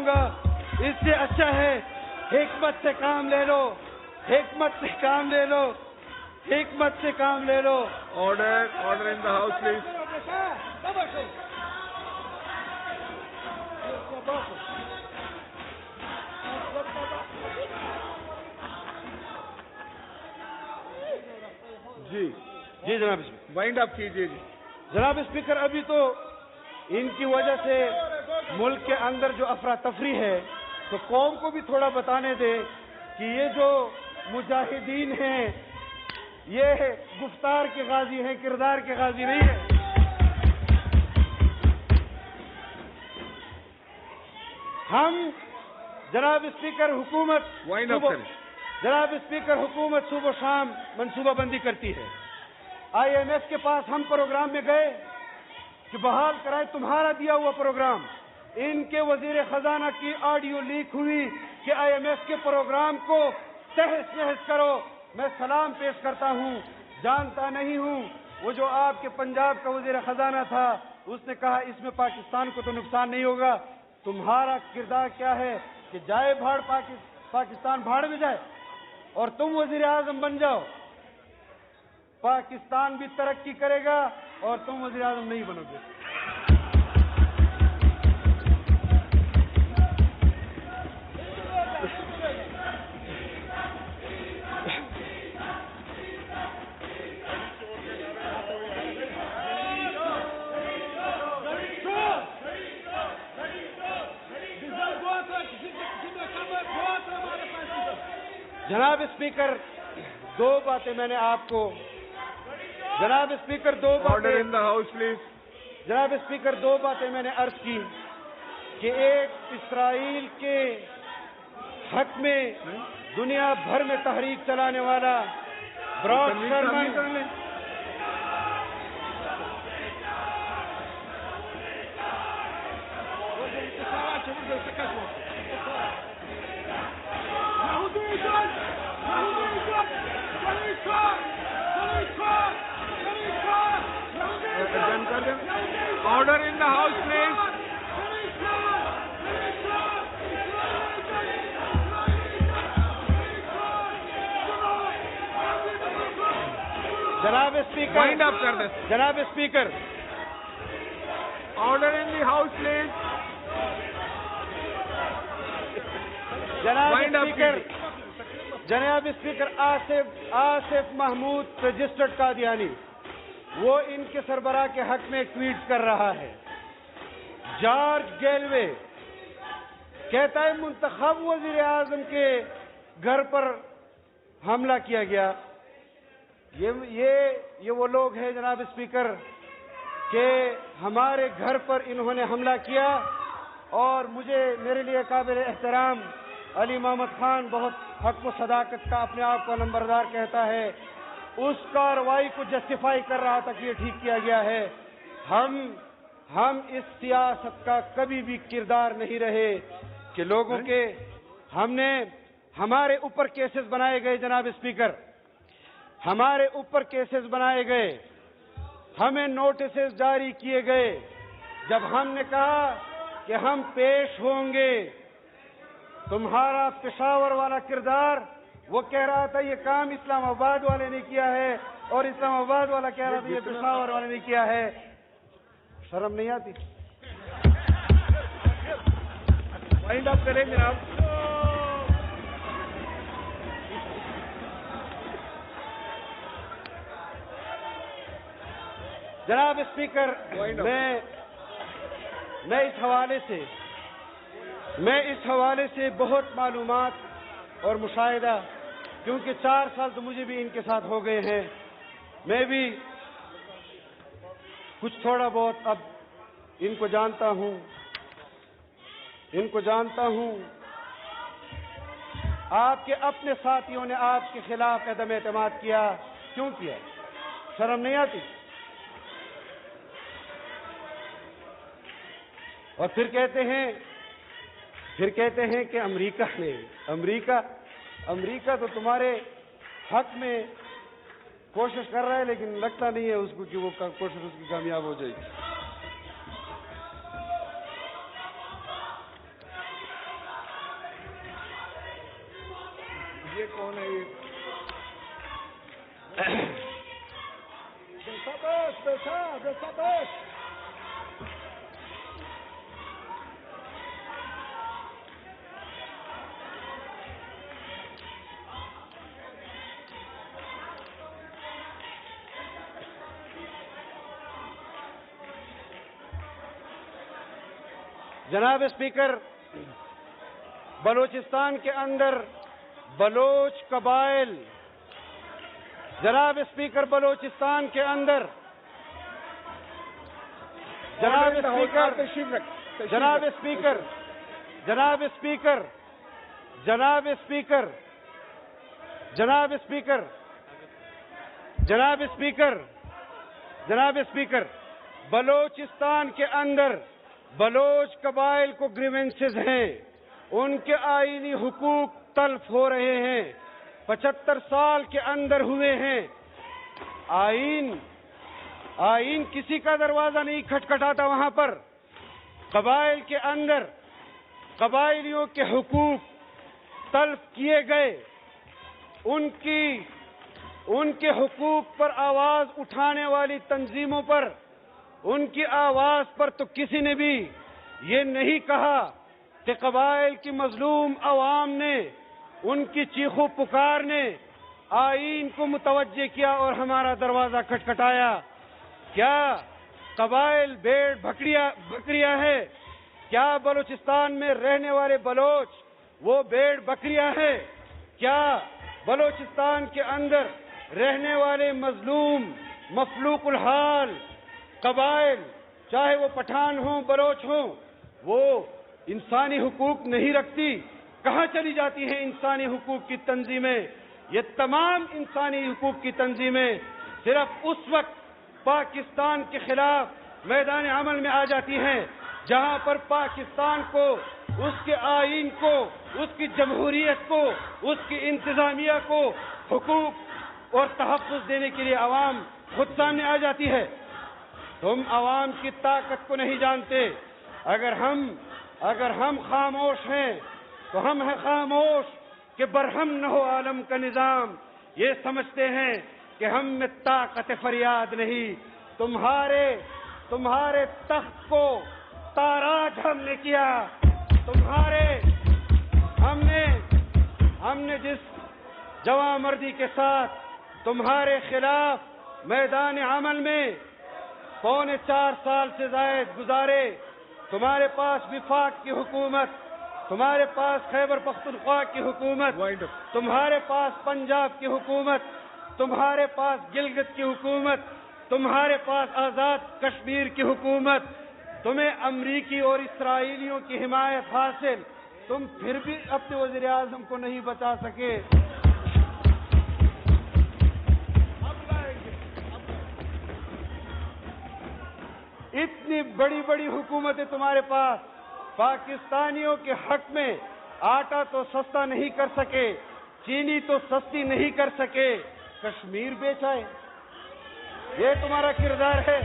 گا، اس سے اچھا ہے حکمت سے کام لے لو. Order in the house, please. جی جناب اسپیکر. وائنڈ اپ کیجیے جی. جناب اسپیکر، ابھی تو ان کی وجہ سے ملک کے اندر جو افراتفری ہے، تو قوم کو بھی تھوڑا بتانے دے کہ یہ جو مجاہدین ہیں یہ گفتار کے غازی ہیں، کردار کے غازی نہیں ہیں. ہم جناب اسپیکر حکومت صبح و شام منصوبہ بندی کرتی ہے. آئی ایم ایف کے پاس ہم پروگرام میں گئے کہ بحال کرائے تمہارا دیا ہوا پروگرام. ان کے وزیر خزانہ کی آڈیو لیک ہوئی کہ آئی ایم ایف کے پروگرام کو تہس نہس کرو. میں سلام پیش کرتا ہوں، جانتا نہیں ہوں وہ جو آپ کے پنجاب کا وزیر خزانہ تھا، اس نے کہا اس میں پاکستان کو تو نقصان نہیں ہوگا. تمہارا کردار کیا ہے کہ جائے بھاڑ پاکستان بھاڑ میں جائے اور تم وزیر اعظم بن جاؤ. پاکستان بھی ترقی کرے گا اور تم وزیر اعظم نہیں بنو گے. جناب اسپیکر، دو باتیں میں نے آپ کو Order in the house, please. جناب اسپیکر، دو باتیں میں نے عرض کی کہ ایک اسرائیل کے حق میں دنیا بھر میں تحریک چلانے والا Brad Sherman Order in the house, please. جناب اسپیکر، Wind up کر دیں. جناب speaker, Order in the house, please. جناب اسپیکر آصف محمود رجسٹرڈ قادیانی، وہ ان کے سربراہ کے حق میں ایک ٹویٹ کر رہا ہے. جارج گیلوے کہتا ہے منتخب وزیر اعظم کے گھر پر حملہ کیا گیا. یہ وہ لوگ ہیں جناب اسپیکر کہ ہمارے گھر پر انہوں نے حملہ کیا، اور میرے لیے قابل احترام علی محمد خان بہت حق و صداقت کا اپنے آپ کو نمبردار کہتا ہے، اس کارروائی کو جسٹیفائی کر رہا تھا کہ یہ ٹھیک کیا گیا ہے. ہم اس سیاست کا کبھی بھی کردار نہیں رہے کہ لوگوں کے ہمارے اوپر کیسز بنائے گئے. جناب اسپیکر، ہمارے اوپر کیسز بنائے گئے، ہمیں نوٹسز جاری کیے گئے. جب ہم نے کہا کہ ہم پیش ہوں گے، تمہارا پشاور والا کردار وہ کہہ رہا تھا یہ کام اسلام آباد والے نے کیا ہے، اور اسلام آباد والا کہہ رہا تھا یہ پشاور والے نے کیا ہے. شرم نہیں آتی؟ وائنڈ اپ کریں جناب. جناب اسپیکر، میں اس حوالے سے بہت معلومات اور مشاہدہ، کیونکہ 4 سال تو مجھے بھی ان کے ساتھ ہو گئے ہیں، میں بھی کچھ تھوڑا بہت اب ان کو جانتا ہوں. ان کو جانتا ہوں، آپ کے اپنے ساتھیوں نے آپ کے خلاف عدم اعتماد کیا، کیوں کیا؟ شرم نہیں آتی؟ اور پھر کہتے ہیں کہ امریکہ تو تمہارے حق میں کوشش کر رہا ہے، لیکن لگتا نہیں ہے اس کو کہ وہ کوشش اس کی کامیاب ہو جائے گی۔ یہ کون ہے؟ یہ جناب اسپیکر، بلوچستان کے اندر بلوچ قبائل، جناب اسپیکر، بلوچستان کے اندر، جناب اسپیکر، جناب اسپیکر، جناب اسپیکر، جناب اسپیکر، جناب اسپیکر، جناب اسپیکر، جناب اسپیکر، بلوچستان کے اندر بلوچ قبائل کو گریونسز ہیں، ان کے آئینی حقوق تلف ہو رہے ہیں، 75 سال کے اندر ہوئے ہیں۔ آئین کسی کا دروازہ نہیں کھٹکھٹاتا وہاں پر۔ قبائل کے اندر قبائلیوں کے حقوق تلف کیے گئے، ان کے حقوق پر آواز اٹھانے والی تنظیموں پر، ان کی آواز پر تو کسی نے بھی یہ نہیں کہا کہ قبائل کی مظلوم عوام نے ان کی چیخو پکار نے آئین کو متوجہ کیا اور ہمارا دروازہ کھٹکھٹایا۔ کیا قبائل بھیڑ بکریاں ہے؟ کیا بلوچستان میں رہنے والے بلوچ وہ بھیڑ بکریاں ہے؟ کیا بلوچستان کے اندر رہنے والے مظلوم مفلوق الحال قبائل، چاہے وہ پٹھان ہوں بلوچ ہوں، وہ انسانی حقوق نہیں رکھتی؟ کہاں چلی جاتی ہیں انسانی حقوق کی تنظیمیں؟ یہ تمام انسانی حقوق کی تنظیمیں صرف اس وقت پاکستان کے خلاف میدان عمل میں آ جاتی ہیں جہاں پر پاکستان کو، اس کے آئین کو، اس کی جمہوریت کو، اس کی انتظامیہ کو حقوق اور تحفظ دینے کے لیے عوام خود سامنے آ جاتی ہے۔ تم عوام کی طاقت کو نہیں جانتے۔ اگر ہم خاموش ہیں تو ہم ہیں خاموش کہ برہم نہ ہو عالم کا نظام۔ یہ سمجھتے ہیں کہ ہم میں طاقت فریاد نہیں۔ تمہارے تخت کو تاراج ہم نے کیا۔ ہم نے جس جواں مردی کے ساتھ تمہارے خلاف میدان عمل میں 4.25 سال سے زائد گزارے، تمہارے پاس وفاق کی حکومت، تمہارے پاس خیبر پختونخوا کی حکومت، تمہارے پاس پنجاب کی حکومت، تمہارے پاس گلگت کی حکومت، تمہارے پاس آزاد کشمیر کی حکومت، تمہیں امریکی اور اسرائیلیوں کی حمایت حاصل، تم پھر بھی اپنے وزیر اعظم کو نہیں بچا سکے۔ اتنی بڑی بڑی حکومتیں تمہارے پاس، پاکستانیوں کے حق میں آٹا تو سستا نہیں کر سکے، چینی تو سستی نہیں کر سکے، کشمیر بیچائے۔ یہ تمہارا کردار ہے،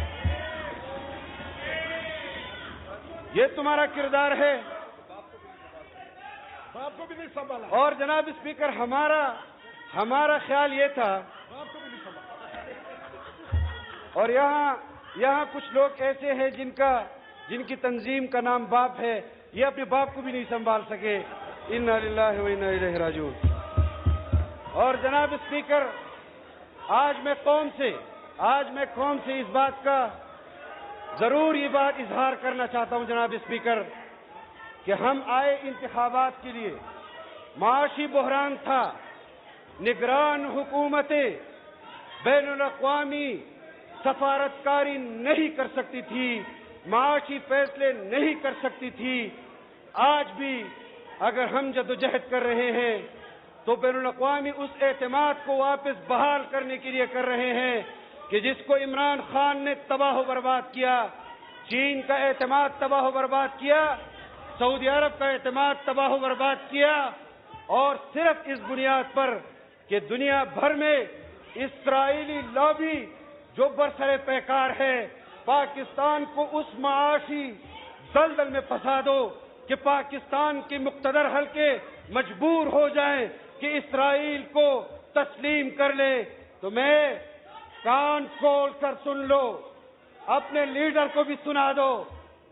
یہ تمہارا کردار ہے۔ اور جناب اسپیکر، ہمارا خیال یہ تھا، اور یہاں کچھ لوگ ایسے ہیں جن کی تنظیم کا نام باپ ہے، یہ اپنے باپ کو بھی نہیں سنبھال سکے۔ انا للہ و انا الیہ راجعون۔ اور جناب اسپیکر، آج میں قوم سے اس بات کا ضرور یہ بات اظہار کرنا چاہتا ہوں جناب اسپیکر، کہ ہم آئے انتخابات کے لیے، معاشی بحران تھا، نگران حکومتیں بین الاقوامی سفارتکاری نہیں کر سکتی تھی، معاشی فیصلے نہیں کر سکتی تھی۔ آج بھی اگر ہم جدوجہد کر رہے ہیں تو بین الاقوامی اس اعتماد کو واپس بحال کرنے کے لیے کر رہے ہیں کہ جس کو عمران خان نے تباہ و برباد کیا، چین کا اعتماد تباہ و برباد کیا، سعودی عرب کا اعتماد تباہ و برباد کیا، اور صرف اس بنیاد پر کہ دنیا بھر میں اسرائیلی لابی جو برسر پیکار ہے پاکستان کو اس معاشی دلدل میں پھنسا دو کہ پاکستان کے مقتدر حلقے مجبور ہو جائیں کہ اسرائیل کو تسلیم کر لے، تو میں کان کھول کر سن لو، اپنے لیڈر کو بھی سنا دو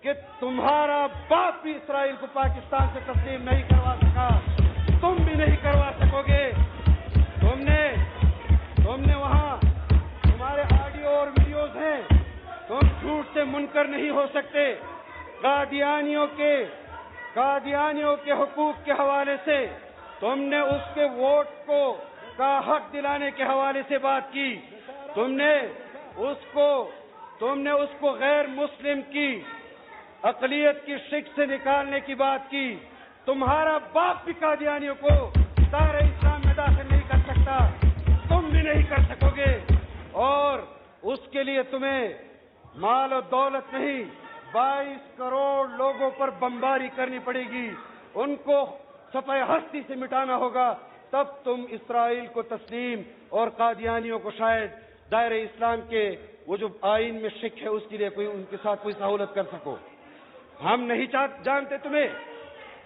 کہ تمہارا باپ بھی اسرائیل کو پاکستان سے تسلیم نہیں کروا سکا، تم بھی نہیں کروا سکو گے۔ تم نے وہاں تمہارے آڈیو اور ویڈیوز ہیں، تم جھوٹ سے منکر نہیں ہو سکتے۔ قادیانیوں کے حقوق کے حوالے سے تم نے اس کے ووٹ کا حق دلانے کے حوالے سے بات کی، تم نے اس کو غیر مسلم کی اقلیت کی شک سے نکالنے کی بات کی۔ تمہارا باپ بھی قادیانیوں کو دائرہ اسلام میں داخل نہیں کر سکتا، تم بھی نہیں کر سکو گے، اور اس کے لیے تمہیں مال و دولت نہیں 22 کروڑ لوگوں پر بمباری کرنی پڑے گی، ان کو صفحہ ہستی سے مٹانا ہوگا، تب تم اسرائیل کو تسلیم اور قادیانیوں کو شاید دائرہ اسلام کے وہ جو آئین میں شک ہے اس کے لیے ان کے ساتھ کوئی سہولت کر سکو۔ ہم نہیں جانتے تمہیں۔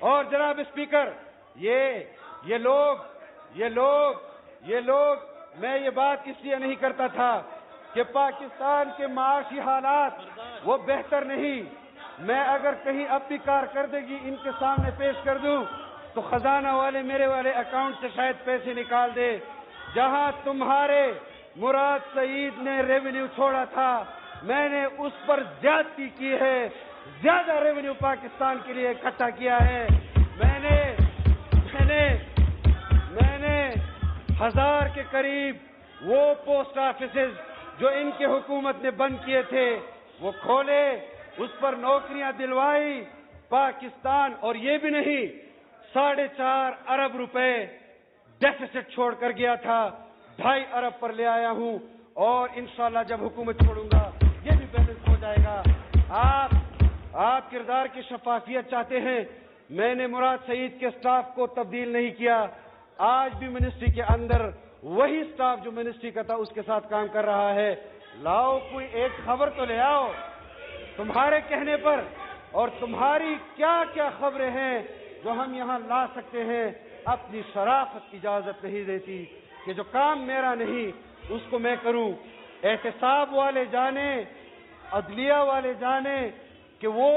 اور جناب اسپیکر، یہ لوگ میں یہ بات اس لیے نہیں کرتا تھا کہ پاکستان کے معاشی حالات وہ بہتر نہیں، میں اگر کہیں اب بھی کارکردگی ان کے سامنے پیش کر دوں تو خزانہ والے میرے والے اکاؤنٹ سے شاید پیسے نکال دے۔ جہاں تمہارے مراد سعید نے ریونیو چھوڑا تھا، میں نے اس پر زیادتی کی ہے، زیادہ ریونیو پاکستان کے لیے اکٹھا کیا ہے۔ میں نے 1000 کے قریب وہ پوسٹ آفیسز جو ان کے حکومت نے بند کیے تھے وہ کھولے، اس پر نوکریاں دلوائی پاکستان، اور یہ بھی نہیں 4.5 ارب روپے ڈیفیسٹ چھوڑ کر گیا تھا، 2.5 ارب پر لے آیا ہوں، اور انشاءاللہ جب حکومت چھوڑوں گا یہ بھی بیلنس ہو جائے گا۔ آپ کردار کی شفافیت چاہتے ہیں، میں نے مراد سعید کے سٹاف کو تبدیل نہیں کیا، آج بھی منسٹری کے اندر وہی سٹاف جو منسٹری کا تھا اس کے ساتھ کام کر رہا ہے۔ لاؤ کوئی ایک خبر تو لے آؤ تمہارے کہنے پر، اور تمہاری کیا کیا خبریں ہیں جو ہم یہاں لا سکتے ہیں۔ اپنی شرافت کی اجازت نہیں دیتی کہ جو کام میرا نہیں اس کو میں کروں۔ احتساب والے جانے، عدلیہ والے جانے کہ وہ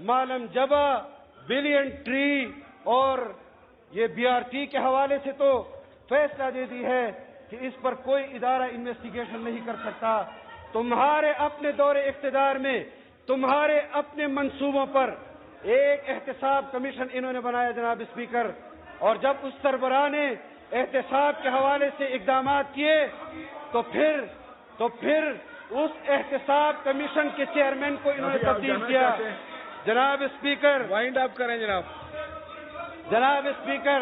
مالم جبا، بلین ٹری اور یہ BRT کے حوالے سے تو فیصلہ دے دی ہے کہ اس پر کوئی ادارہ انویسٹیگیشن نہیں کر سکتا۔ تمہارے اپنے دور اقتدار میں، تمہارے اپنے منصوبوں پر ایک احتساب کمیشن انہوں نے بنایا جناب اسپیکر، اور جب اس سربراہ نے احتساب کے حوالے سے اقدامات کیے تو پھر اس احتساب کمیشن کے چیئرمین کو انہوں نے تبدیل کیا۔ جناب اسپیکر، وائنڈ اپ کریں جناب۔ جناب اسپیکر،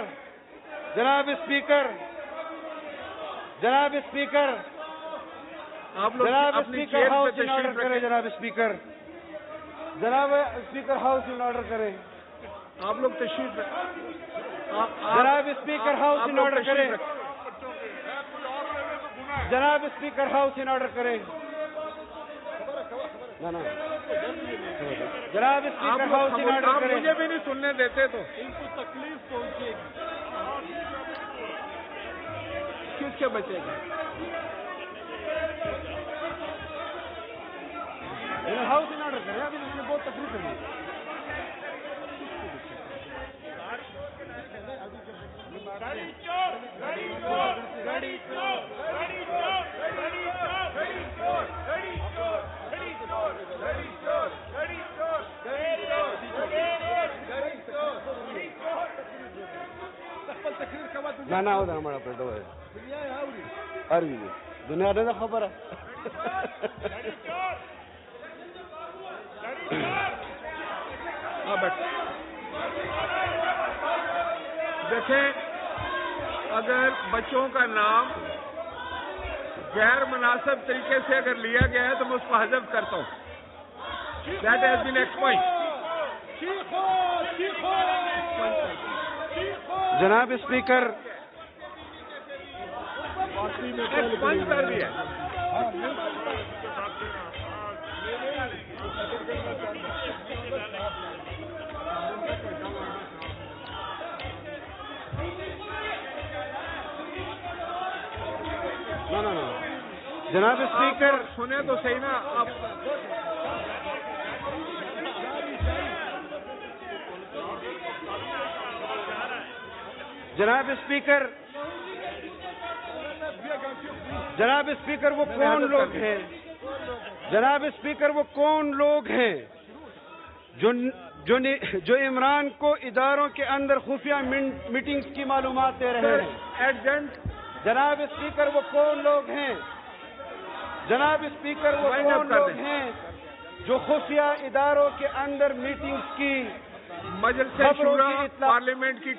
آپ لوگ جناب اپنی اسپیکر چیئر ہاؤس پہ ان آرڈر تشریف کریں، رکھیں۔ جناب اسپیکر ہاؤس ان آرڈر کریں، آپ لوگ تشریف رکھیں۔ جناب اسپیکر ہاؤس ان آرڈر کریں، جناب اسپیکر ہاؤس ان آرڈر کریں، جناب اسپیکر ہاؤس ان آرڈر آپ کریں۔ مجھے بھی نہیں سننے دیتے تو ان کو تکلیف پہنچے گی۔ کس سے بچے گا؟ ہاؤس ان آرڈر کریں، ابھی میں نے بہت تکلیف ہے۔ نہ ہوتا ہمارا پیٹو ہے عربی میں دنیا نے خبر ہے۔ ہاں بیٹھ دیکھیں، اگر بچوں کا نام غیر مناسب طریقے سے اگر لیا گیا ہے تو میں اس کو حذف کرتا ہوں. That has been expunged. جناب اسپیکر، ایکسپنج کر دیا. جناب اسپیکر، سنیں تو صحیح نا. آپ جناب اسپیکر، جناب اسپیکر وہ کون لوگ ہیں؟ جناب اسپیکر وہ کون لوگ ہیں جو عمران کو اداروں کے اندر خفیہ میٹنگز کی معلومات دے رہے ہیں؟ ایجنٹ. جناب اسپیکر وہ کون لوگ ہیں؟ جناب اسپیکر وہ کون لوگ ہیں جو خفیہ اداروں کے اندر میٹنگز کی مجلس خبروں کی شورا اطلاع پارلیمنٹ کی